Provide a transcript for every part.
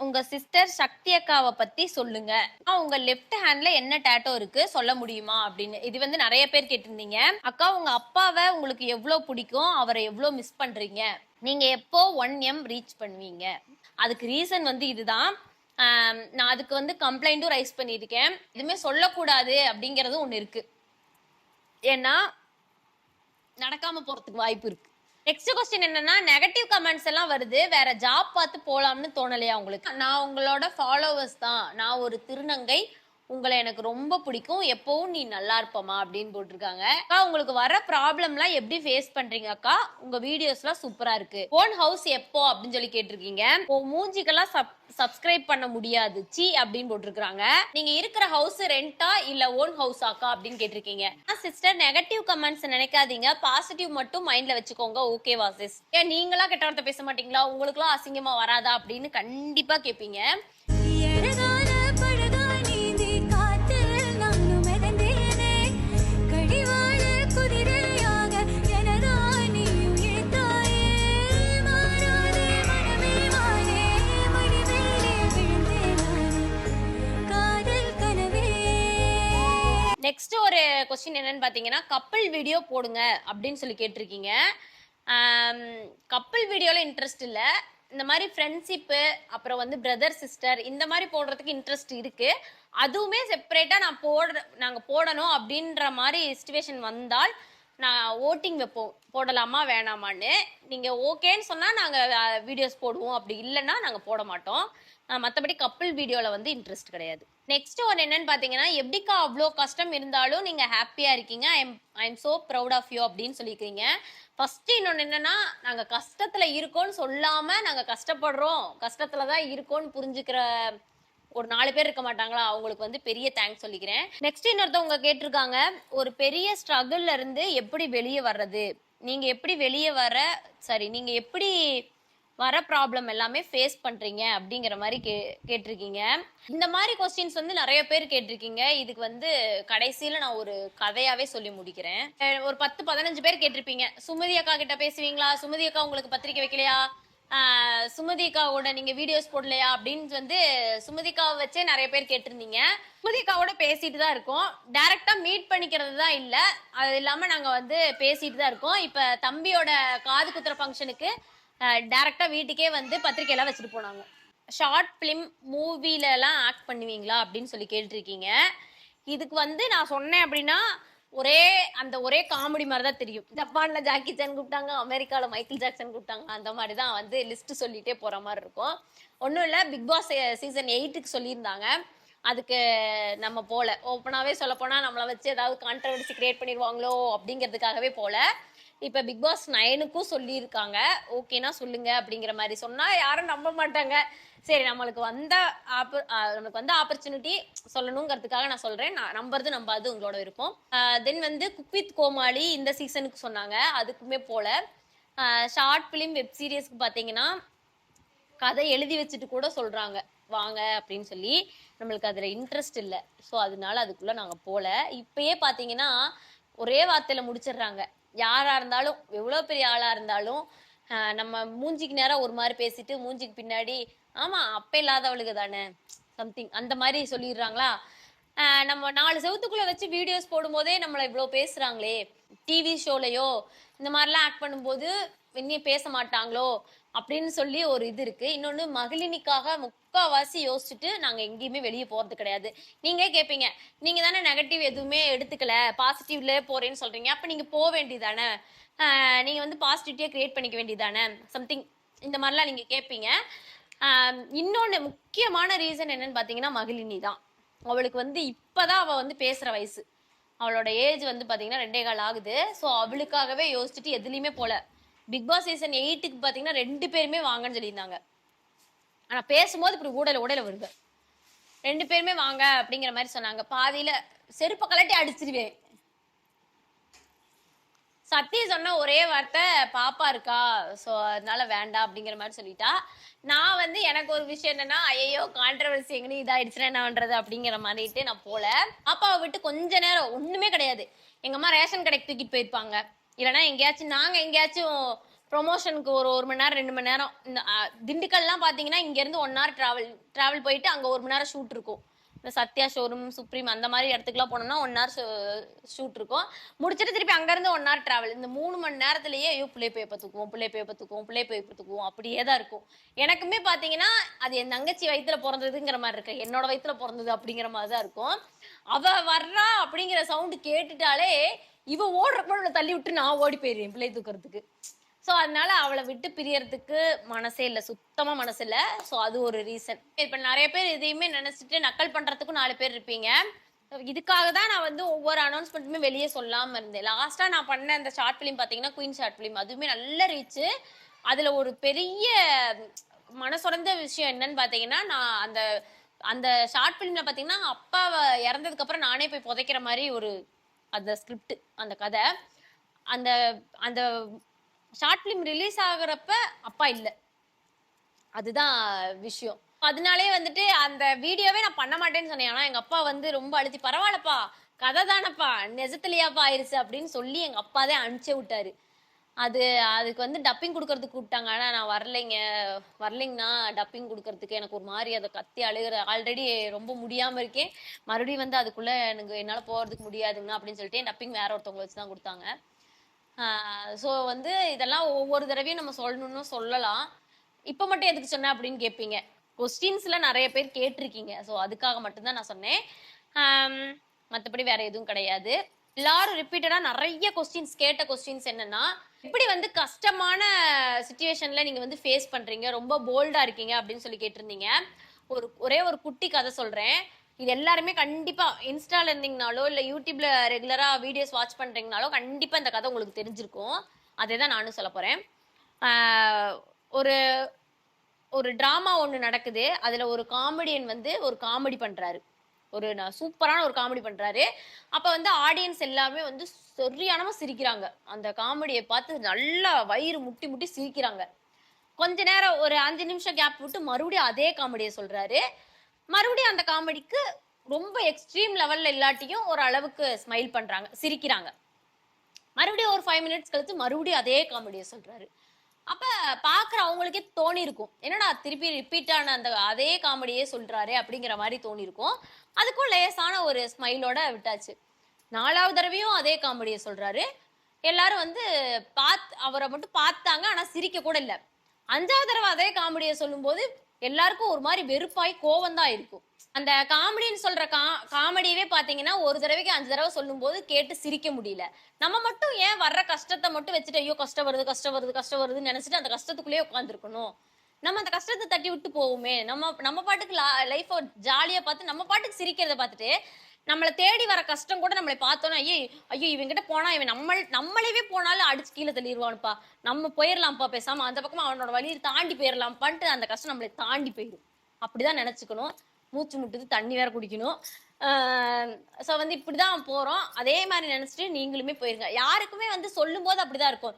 உங்க சிஸ்டர் சக்தி அக்காவை பத்தி சொல்லுங்க. உங்க லெஃப்ட் ஹேண்ட்ல என்ன டேட்டோ இருக்கு சொல்ல முடியுமா அப்படின்னு. இது வந்து நிறைய பேர் கேட்டிருந்தீங்க. அக்கா உங்க அப்பாவை உங்களுக்கு எவ்வளவு பிடிக்கும், அவரை எவ்வளவு மிஸ் பண்றீங்க, நீங்க எப்போ 1M ரீச் பண்ணுவீங்க? அதுக்கு ரீசன் வந்து இதுதான். நான் அதுக்கு வந்து கம்ப்ளைண்ட்டும் ரைஸ் பண்ணியிருக்கேன். எதுவுமே சொல்லக்கூடாது அப்படிங்கறது ஒண்ணு இருக்கு. ஏன்னா நடக்காம போறதுக்கு வாய்ப்பு இருக்கு. நெக்ஸ்ட் கொஸ்டின் என்னன்னா, நெகட்டிவ் கமெண்ட்ஸ் எல்லாம் வருது, வேற ஜாப் பார்த்து போலாம்னு தோணலையா உங்களுக்கு? நான் உங்களோட ஃபாலோவர்ஸ் தான், நான் ஒரு திருநங்கை, உங்களை எனக்கு ரொம்ப பிடிக்கும், எப்பவும் நீ நல்லா இருப்பமா அப்படின்னு போட்டிருக்காங்க. அக்கா உங்களுக்கு வர ப்ராப்ளம்லாம் எப்படி ஃபேஸ் பண்றீங்க அக்கா? உங்க வீடியோஸ்லாம் சூப்பரா இருக்கு. ஓன் ஹவுஸ் எப்போ அப்படின்னு சொல்லி கேட்டிருக்கீங்க. மூஞ்சிக்கெல்லாம் சப்ஸ்கிரைப் பண்ண முடியாது சி அப்படின்னு போட்டிருக்காங்க. நீங்க இருக்கிற ஹவுஸ் ரெண்டா இல்ல ஓன் ஹவுஸ் அக்கா அப்படின்னு கேட்டிருக்கீங்க. சிஸ்டர் நெகட்டிவ் கமெண்ட்ஸ் நினைக்காதீங்க, பாசிட்டிவ் மட்டும் மைண்ட்ல வச்சுக்கோங்க. ஓகேவா சிஸ்? ஏன் நீங்களா கெட்ட வார்த்தை பேச மாட்டீங்களா, உங்களுக்கு எல்லாம் அசிங்கமா வராதா அப்படின்னு கண்டிப்பா கேட்பீங்க. நெக்ஸ்ட் ஒரு கொஸ்டின் என்னன்னு பாத்தீங்கன்னா, கப்பிள் வீடியோ போடுங்க அப்படின்னு சொல்லி கேட்டிருக்கீங்க. கப்பிள் வீடியோல இன்ட்ரெஸ்ட் இல்ல, இந்த மாதிரி ஃப்ரெண்ட்ஷிப்பு அப்புறம் வந்து பிரதர் சிஸ்டர் இந்த மாதிரி போடுறதுக்கு இன்ட்ரெஸ்ட் இருக்கு. அதுவுமே செப்பரேட்டா நாங்க போடணும் அப்படின்ற மாதிரி சிச்சுவேஷன் வந்தால் நான் ஓட்டிங் வைப்போம், போடலாமா வேணாமான்னு. நீங்க ஓகேன்னு சொன்னா நாங்க வீடியோஸ் போடுவோம், அப்படி இல்லைன்னா நாங்க போட மாட்டோம். மற்றபடி கப்பிள் வீடியோல வந்து இன்ட்ரெஸ்ட் கிடையாது. நெக்ஸ்ட் ஒன் என்னன்னு பாத்தீங்கன்னா, எப்படிக்கா அவ்வளோ கஷ்டம் இருந்தாலும் நீங்க ஹாப்பியா இருக்கீங்க, I am so proud of you அப்படின்னு சொல்லிக்கிறீங்க. ஃபர்ஸ்ட் இன்னொன்னு என்னன்னா, நாங்க கஷ்டத்துல இருக்கோம்னு சொல்லாம நாங்க கஷ்டப்படுறோம், கஷ்டத்துலதான் இருக்கோம்னு புரிஞ்சுக்கிற ஒரு 4 பேர் இருக்க மாட்டாங்களா, அவங்களுக்கு வந்து பெரிய தேங்க்ஸ் சொல்லிக்கிறேன். நெக்ஸ்ட் இன்னொருத்தவங்க கேட்டிருக்காங்க, ஒரு பெரிய ஸ்ட்ரகிள்ல இருந்து எப்படி வெளியே வர்றது, நீங்க எப்படி வெளியே நீங்க எப்படி வர ப்ராப்ளம் எல்லாமே ஃபேஸ் பண்றீங்க அப்படிங்கிற மாதிரி கேட்டிருக்கீங்க. இந்த மாதிரி கொஸ்டின்ஸ் வந்து நிறைய பேர் கேட்டிருக்கீங்க. இதுக்கு வந்து கடைசியில நான் ஒரு கதையாவே சொல்லி முடிக்கிறேன். ஒரு 10-15 பேர் கேட்டிருப்பீங்க, சுமதி அக்கா கிட்ட பேசுவீங்களா, சுமதி அக்கா உங்களுக்கு பத்திரிக்கை வைக்கலையா, சுமதி அக்காவோட நீங்க வீடியோஸ் போடலையா அப்படின்னு வந்து சுமதிக்காவை வச்சே நிறைய பேர் கேட்டிருந்தீங்க. சுமதிக்காவோட பேசிட்டு தான் இருக்கோம், டைரக்டா மீட் பண்ணிக்கிறது தான் இல்ல. அது இல்லாம நாங்க வந்து பேசிட்டு தான் இருக்கோம். இப்ப தம்பியோட காது குத்துற ஃபங்க்ஷனுக்கு டைரக்டா வீட்டுக்கே வந்து பத்திரிக்கை எல்லாம் வச்சுட்டு போனாங்க. ஷார்ட் பிலிம் மூவில எல்லாம் ஆக்ட் பண்ணுவீங்களா அப்படின்னு சொல்லி கேட்டிருக்கீங்க. இதுக்கு வந்து நான் சொன்னேன் அப்படின்னா ஒரே காமெடி மாதிரி தான் தெரியும். ஜப்பான்ல ஜாக்கி சான் கூப்பிட்டாங்க, அமெரிக்கால மைக்கேல் ஜாக்சன் கூப்பிட்டாங்க, அந்த மாதிரி தான் வந்து லிஸ்ட் சொல்லிட்டே போற மாதிரி இருக்கும். ஒன்றும் இல்லை, பிக் பாஸ் சீசன் 8க்கு சொல்லியிருந்தாங்க, அதுக்கு நம்ம போல. ஓப்பனாவே சொல்ல போனா நம்மளை வச்சு ஏதாவது கான்ட்ரவர்சி கிரியேட் பண்ணிடுவாங்களோ அப்படிங்கிறதுக்காகவே போல. இப்ப பிக் பாஸ் 9க்கும் சொல்லியிருக்காங்க, ஓகேனா சொல்லுங்க அப்படிங்கிற மாதிரி. சொன்னா யாரும் நம்ப மாட்டாங்க. சரி, நம்மளுக்கு வந்த ஆப்பர்ச்சுனிட்டி சொல்லணுங்கிறதுக்காக நான் சொல்றேன். நான் நம்பாது உங்களோட விருப்பம். தென் வந்து குக் வித் கோமாளி இந்த சீசனுக்கு சொன்னாங்க, அதுக்குமே போல. ஷார்ட் பிலிம் வெப் சீரிஸ்க்கு பாத்தீங்கன்னா கதை எழுதி வச்சுட்டு கூட சொல்றாங்க வாங்க அப்படின்னு சொல்லி. நம்மளுக்கு அதுல இன்ட்ரெஸ்ட் இல்லை, ஸோ அதனால அதுக்குள்ள நாங்க போல. இப்பயே பாத்தீங்கன்னா ஒரே வார்த்தையில முடிச்சிடுறாங்க. யாரா இருந்தாலும், எவ்வளவு பெரிய ஆளா இருந்தாலும், நம்ம மூஞ்சிக்கு நேரம் ஒரு மாதிரி பேசிட்டு மூஞ்சிக்கு பின்னாடி ஆமா அப்ப இல்லாதவளுக்கு தானே சம்திங் அந்த மாதிரி சொல்லிடுறாங்களா. நம்ம 4 செவத்துக்குள்ள வச்சு வீடியோஸ் போடும் போதே நம்மள இவ்வளவு பேசுறாங்களே, டிவி ஷோலையோ இந்த மாதிரிலாம் ஆக்ட் பண்ணும்போது இன்னும் பேச மாட்டாங்களோ அப்படின்னு சொல்லி ஒரு இது இருக்கு. இன்னொன்னு, மகளினிக்காக முக்காவாசி யோசிச்சுட்டு நாங்க எங்கேயுமே வெளியே போறது கிடையாது. நீங்க கேட்பீங்க, நீங்க தானே நெகட்டிவ் எதுவுமே எடுத்துக்கல, பாசிட்டிவ்ல போறேன்னு சொல்றீங்க, அப்ப நீங்க போக வேண்டியதானே, நீங்க வந்து பாசிட்டிவிட்டியா கிரியேட் பண்ணிக்க வேண்டியதானே, சம்திங் இந்த மாதிரிலாம் நீங்க கேட்பீங்க. இன்னொன்னு முக்கியமான ரீசன் என்னன்னு பாத்தீங்கன்னா, மகளினி தான். அவளுக்கு வந்து இப்பதான் அவ வந்து பேசுற வயசு, அவளோட ஏஜ் வந்து பாத்தீங்கன்னா 2.25 ஆகுது. ஸோ அவளுக்காகவே யோசிச்சுட்டு எதுலையுமே போல. பிக் பாஸ் சீசன் 8க்கு பாத்தீங்கன்னா 2 பேருமே வாங்கன்னு சொல்லியிருந்தாங்க. ஆனா பேசும்போது இப்படி ஊடல வருது. 2 பேருமே வாங்க அப்படிங்கிற மாதிரி சொன்னாங்க. பாதியில செருப்ப கலட்டி அடிச்சிருவேன். சத்திய சொன்ன ஒரே வார்த்தை, பாப்பா இருக்கா சோ அதனால வேண்டாம் அப்படிங்கிற மாதிரி சொல்லிட்டா. நான் வந்து எனக்கு ஒரு விஷயம் என்னன்னா, ஐயோ கான்ட்ரவர்சி எங்கன்னு இதாயிடுச்சுன்னா என்ன பண்றது அப்படிங்கிற மாதிரிட்டு நான் போல. பாப்பாவை விட்டு கொஞ்ச நேரம் ஒண்ணுமே கிடையாது. எங்க அம்மா ரேஷன் கடைக்கு தூக்கிட்டு போயிருப்பாங்க, இல்லைன்னா எங்கேயாச்சும் நாங்க எங்கேயாச்சும் ப்ரொமோஷனுக்கு ஒரு 1 மணி நேரம் 2 மணி நேரம் இந்த திண்டுக்கல்லாம் பாத்தீங்கன்னா இங்க இருந்து 1 hour டிராவல் போயிட்டு அங்க 1 மணி நேரம் ஷூட் இருக்கும். இந்த சத்யா ஷோரூம் சுப்ரீம் அந்த மாதிரி இடத்துக்குலாம் போனோம்னா 1 hour ஷூட் இருக்கும். முடிச்சுட்டு திருப்பி அங்க இருந்து 1 hour டிராவல். இந்த 3 மணி நேரத்திலேயே ஐயோ பிள்ளை போய் பத்துக்குவோம் பிள்ளை போய் பத்துக்குவோம் அப்படியே தான் இருக்கும். எனக்குமே பாத்தீங்கன்னா அது என் தங்கச்சி வயித்துல பிறந்ததுங்கிற மாதிரி இருக்கு, என்னோட வயித்துல பிறந்தது அப்படிங்கிற மாதிரி தான் இருக்கும். அவ வர்றா அப்படிங்கிற சவுண்டு கேட்டுட்டாலே இவ ஓடுறப்ப தள்ளி விட்டு நான் ஓடி போயிடுறேன் பிள்ளை தூக்குறதுக்கு. ஸோ அதனால அவளை விட்டு பிரியறதுக்கு மனசே இல்லை, சுத்தமா மனசு இல்லை. ஸோ அது ஒரு ரீசன். இப்ப நிறைய பேர் இதையுமே நினைச்சிட்டு நக்கல் பண்றதுக்கும் 4 பேர் இருப்பீங்க. இதுக்காக தான் நான் வந்து ஒவ்வொரு அனௌன்ஸ்மெண்ட்டுமே வெளியே சொல்லாம இருந்தேன். லாஸ்டா நான் பண்ண அந்த ஷார்ட் பிலிம் பாத்தீங்கன்னா குயின் ஷார்ட் பிலிம், அதுவுமே நல்ல ரீச். அதுல ஒரு பெரிய மனசுறந்த விஷயம் என்னன்னு பாத்தீங்கன்னா, நான் அந்த அந்த ஷார்ட் பிலிம்ல பாத்தீங்கன்னா அப்பாவை இறந்ததுக்கு அப்புறம் நானே போய் புதைக்கிற மாதிரி ஒரு அந்த ஸ்கிரிப்ட், அந்த கதை. அந்த அந்த ஷார்ட் பிலிம் ரிலீஸ் ஆகுறப்ப அப்பா இல்லை, அதுதான் விஷயம். அதனாலே வந்துட்டு அந்த வீடியோவே நான் பண்ண மாட்டேன்னு சொன்னேன். ஆனா எங்க அப்பா வந்து ரொம்ப அழுத்தி பரவாயில்லப்பா கதை தானப்பா நெஜத்துலயாப்பா ஆயிருச்சு அப்படின்னு சொல்லி எங்க அப்பா தான் அனுப்பிச்சே விட்டாரு. அதுக்கு வந்து டப்பிங் கொடுக்கறதுக்கு கூப்பிட்டாங்க. ஆனா நான் வரலைங்கண்ணா டப்பிங் கொடுக்கறதுக்கு எனக்கு ஒரு மாதிரி அதை கத்தி அழுகிற ஆல்ரெடி ரொம்ப முடியாம இருக்கேன், மறுபடியும் வந்து அதுக்குள்ள எனக்கு என்னால போறதுக்கு முடியாதுங்கண்ணா அப்படின்னு சொல்லிட்டு டப்பிங் வேற ஒருத்தவங்க வச்சுதான் கொடுத்தாங்க. ஸோ வந்து இதெல்லாம் ஒவ்வொரு தடவையும் நம்ம சொல்லணும்னு சொல்லலாம். இப்ப மட்டும் எதுக்கு சொன்ன அப்படின்னு கேட்பீங்க. கொஸ்டின்ஸ்ல நிறைய பேர் கேட்டிருக்கீங்க, ஸோ அதுக்காக மட்டும்தான் நான் சொன்னேன். மற்றபடி வேற எதுவும் கிடையாது. எல்லாரும் ரிப்பீட்டடா நிறைய கொஸ்டின்ஸ் கேட்ட கொஸ்டின்ஸ் என்னன்னா, எப்படி வந்து கஷ்டமான சுச்சுவேஷன்ல நீங்க வந்து ஃபேஸ் பண்றீங்க, ரொம்ப போல்டா இருக்கீங்க அப்படின்னு சொல்லி கேட்டிருந்தீங்க. ஒரே ஒரு குட்டி கதை சொல்றேன். இது எல்லாருமே கண்டிப்பா இன்ஸ்டால இருந்தீங்கனாலோ இல்ல யூடியூப்ல ரெகுலரா வீடியோஸ் வாட்ச் பண்றீங்கனாலோ கண்டிப்பா இந்த கதை உங்களுக்கு தெரிஞ்சிருக்கும். அதே தான் நானும் சொல்ல போறேன். ஒரு ஒரு டிராமா ஒண்ணு நடக்குது. அதுல ஒரு காமெடியன் வந்து ஒரு காமெடி பண்றாரு, ஒரு சூப்பரான ஒரு காமெடி பண்றாரு. அப்ப வந்து ஆடியன்ஸ் எல்லாமே வந்து சரியானமா சிரிக்கிறாங்க. அந்த காமெடியை பார்த்து நல்லா வயிறு முட்டி முட்டி சிரிக்கிறாங்க. கொஞ்ச நேரம் ஒரு 5 நிமிஷம் கேப் விட்டு மறுபடியும் அதே காமெடியை சொல்றாரு. மறுபடியும் அந்த காமெடிக்கு ரொம்ப எக்ஸ்ட்ரீம் லெவல்ல இல்லாட்டியும் ஒரு அளவுக்கு ஸ்மைல் பண்றாங்க, சிரிக்கிறாங்க. மறுபடியும் ஒரு 5 மினிட்ஸ் கழிச்சு மறுபடியும் அதே காமெடியை சொல்றாரு. அப்ப பாக்குற அவங்களுக்கே தோணி இருக்கும், என்னடா திருப்பி ரிப்பீட்டான அந்த அதே காமெடியே சொல்றாரு அப்படிங்கிற மாதிரி தோணி இருக்கும். அதுக்கும் லேசான ஒரு ஸ்மைலோட விட்டாச்சு. 4வது தடவையும் அதே காமெடியை சொல்றாரு. எல்லாரும் வந்து அவரை மட்டும் பார்த்தாங்க, ஆனா சிரிக்க கூட இல்லை. 5வது தடவை அதே காமெடியை சொல்லும் போது எல்லாருக்கும் ஒரு மாதிரி வெறுப்பாய் கோவம் தான் இருக்கும். அந்த காமெடின்னு சொல்ற காமெடியவே பாத்தீங்கன்னா ஒரு தடவைக்கு 5 தடவை சொல்லும் போது கேட்டு சிரிக்க முடியல. நம்ம மட்டும் ஏன் வர்ற கஷ்டத்தை மட்டும் வச்சுட்டு ஐயோ கஷ்டம் வருதுன்னு நினைச்சிட்டு அந்த கஷ்டத்துக்குள்ளேயே உட்காந்துருக்கணும். நம்ம அந்த கஷ்டத்தை தட்டி விட்டு போவோமே, நம்ம பாட்டுக்கு லைஃப் ஜாலியா பார்த்து நம்ம பாட்டுக்கு சிரிக்கிறத பார்த்துட்டு நம்மளை தேடி வர கஷ்டம் கூட நம்மளை பார்த்தோன்னா ஐயோ இவங்கிட்ட போனா இவன் நம்மளவே போனாலும் அடிச்சு கீழே தள்ளிடுவானுப்பா, நம்ம போயிடலாம்ப்பா பேசாம அந்த பக்கமா அவனோட வழியை தாண்டி போயிடலாம்ப்பான்ட்டு அந்த கஷ்டம் நம்மளை தாண்டி போயிடும். அப்படிதான் நினைச்சுக்கணும். மூச்சு முட்டுது, தண்ணி வேற குடிக்கணும். ஸோ வந்து இப்படிதான் போறோம். அதே மாதிரி நினைச்சிட்டு நீங்களுமே போயிருங்க. யாருக்குமே வந்து சொல்லும் போது அப்படிதான் இருக்கும்.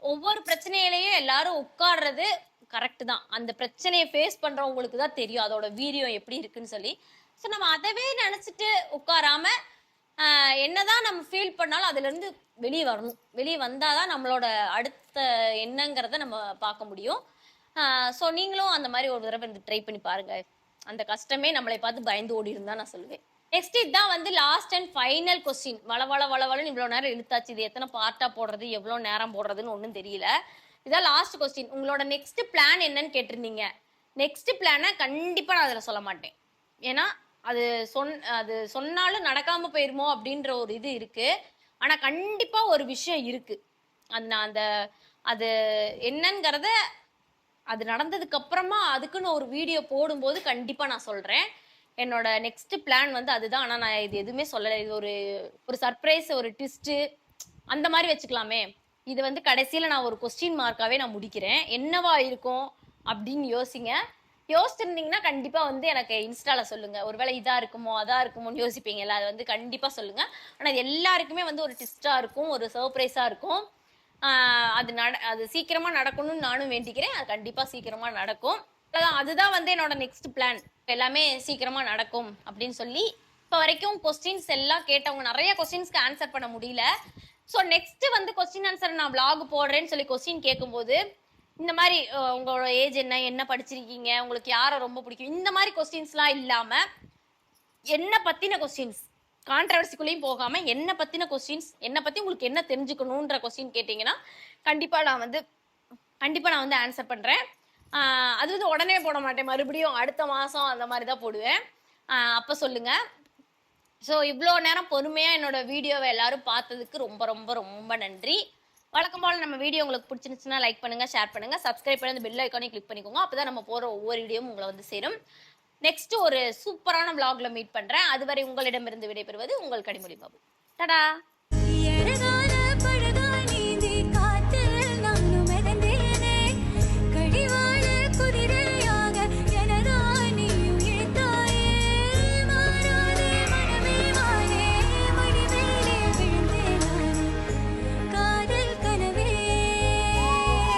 ஒவ்வொரு பிரச்சனையிலையும் எல்லாரும் உட்கார்றது கரெக்ட் தான். அந்த பிரச்சனையை ஃபேஸ் பண்றவங்களுக்கு தான் தெரியும் அதோட வீரியம் எப்படி இருக்குன்னு சொல்லி. ஸோ நம்ம அதவே நினைச்சிட்டு உட்காராம என்னதான் நம்ம ஃபீல் பண்ணாலும் அதுல இருந்து வெளியே வரணும். வெளியே வந்தாதான் நம்மளோட அடுத்த என்னங்கிறத நம்ம பார்க்க முடியும். ஸோ நீங்களும் அந்த மாதிரி ஒரு தடவை ட்ரை பண்ணி பாருங்க. அந்த கஷ்டமே நம்மளை பார்த்து பயந்து ஓடி இருந்தா நான் சொல்லுவேன். நெக்ஸ்ட் இதுதான் வந்து லாஸ்ட் அண்ட் ஃபைனல் கொஸ்டின். வளவளன்னு இவ்வளவு நேரம் இழுத்தாச்சு. இது எத்தனை பார்ட்டா போடுறது, எவ்வளவு நேரம் போடுறதுன்னு ஒன்றும் தெரியல. இதான் லாஸ்ட் கொஸ்டின். உங்களோட நெக்ஸ்ட் பிளான் என்னன்னு கேட்டிருந்தீங்க. நெக்ஸ்ட் பிளானை கண்டிப்பா நான் அதுல சொல்ல மாட்டேன். ஏன்னா அது சொன்னாலும் நடக்காம போயிருமோ அப்படின்ற ஒரு இது இருக்கு. ஆனா கண்டிப்பா ஒரு விஷயம் இருக்கு. அது என்னங்கிறத அது நடந்ததுக்கு அப்புறமா அதுக்குன்னு ஒரு வீடியோ போடும்போது கண்டிப்பா நான் சொல்றேன். என்னோட நெக்ஸ்ட் பிளான் வந்து அதுதான். ஆனா நான் இது எதுவுமே சொல்லலை. இது ஒரு சர்ப்ரைஸ், ஒரு ட்விஸ்ட் அந்த மாதிரி வச்சுக்கலாமே. இது வந்து கடைசியில நான் ஒரு கொஸ்டின் மார்க்காவே நான் முடிக்கிறேன். என்னவா இருக்கும் அப்படின்னு யோசிச்சிருந்தீங்கன்னா கண்டிப்பா வந்து எனக்கு இன்ஸ்டால சொல்லுங்க. ஒருவேளை இதா இருக்குமோ அதா இருக்குமோன்னு யோசிப்பீங்கல்ல, அது வந்து கண்டிப்பா சொல்லுங்க. ஆனா இது எல்லாருக்குமே வந்து ஒரு ட்விஸ்டா இருக்கும், ஒரு சர்ப்ரைஸா இருக்கும். அது சீக்கிரமா நடக்கணும்னு நானும் வேண்டிக்கிறேன். அது கண்டிப்பா சீக்கிரமா நடக்கும். அதுதான் வந்து என்னோட நெக்ஸ்ட் பிளான். எல்லாமே சீக்கிரமா நடக்கும் அப்படின்னு சொல்லி இப்ப வரைக்கும் கொஸ்டின்ஸ் எல்லாம் கேட்டவங்க நிறைய கொஸ்டின்ஸ்க்கு ஆன்சர் பண்ண முடியல. ஸோ நெக்ஸ்ட் வந்து கொஸ்டின் ஆன்சர் நான் vlog போடுறேன்னு சொல்லி கொஸ்டின் கேட்கும்போது இந்த மாதிரி உங்களோட ஏஜ் என்ன, என்ன படிச்சிருக்கீங்க, உங்களுக்கு யாரை ரொம்ப பிடிக்கும், இந்த மாதிரி கொஸ்டின்ஸ்லாம் இல்லாம என்ன பத்தின கொஸ்டின்ஸ், கான்ட்ரவர்சிக்குள்ளேயும் போகாம என்ன பத்தின கொஸ்டின்ஸ், என்ன பத்தி உங்களுக்கு என்ன தெரிஞ்சுக்கணுன்ற கொஸ்டின் கேட்டீங்கன்னா கண்டிப்பா நான் வந்து ஆன்சர் பண்றேன். அது வந்து உடனே போட மாட்டேன், மறுபடியும் அடுத்த மாசம் அந்த மாதிரி தான் போடுவேன். அப்ப சொல்லுங்க. ஸோ இவ்வளோ நேரம் பொறுமையா என்னோட வீடியோவை எல்லாரும் பார்த்ததுக்கு ரொம்ப ரொம்ப ரொம்ப நன்றி. வழக்கம் போல நம்ம வீடியோ உங்களுக்கு பிடிச்சிருந்துச்சுன்னா லைக் பண்ணுங்க, ஷேர் பண்ணுங்க, சப்ஸ்கிரைப் பண்ணி அந்த பெல் ஐக்கானே கிளிக் பண்ணிக்கோங்க. அப்பதான் நம்ம போற ஒவ்வொரு வீடியோவும் உங்களை வந்து சேரும். நெக்ஸ்ட் ஒரு சூப்பரான vlogல மீட் பண்றேன். அதுவரை உங்களிடமிருந்து விடைபெறுவது உங்கள் கனிமொழி பாபு. டடா.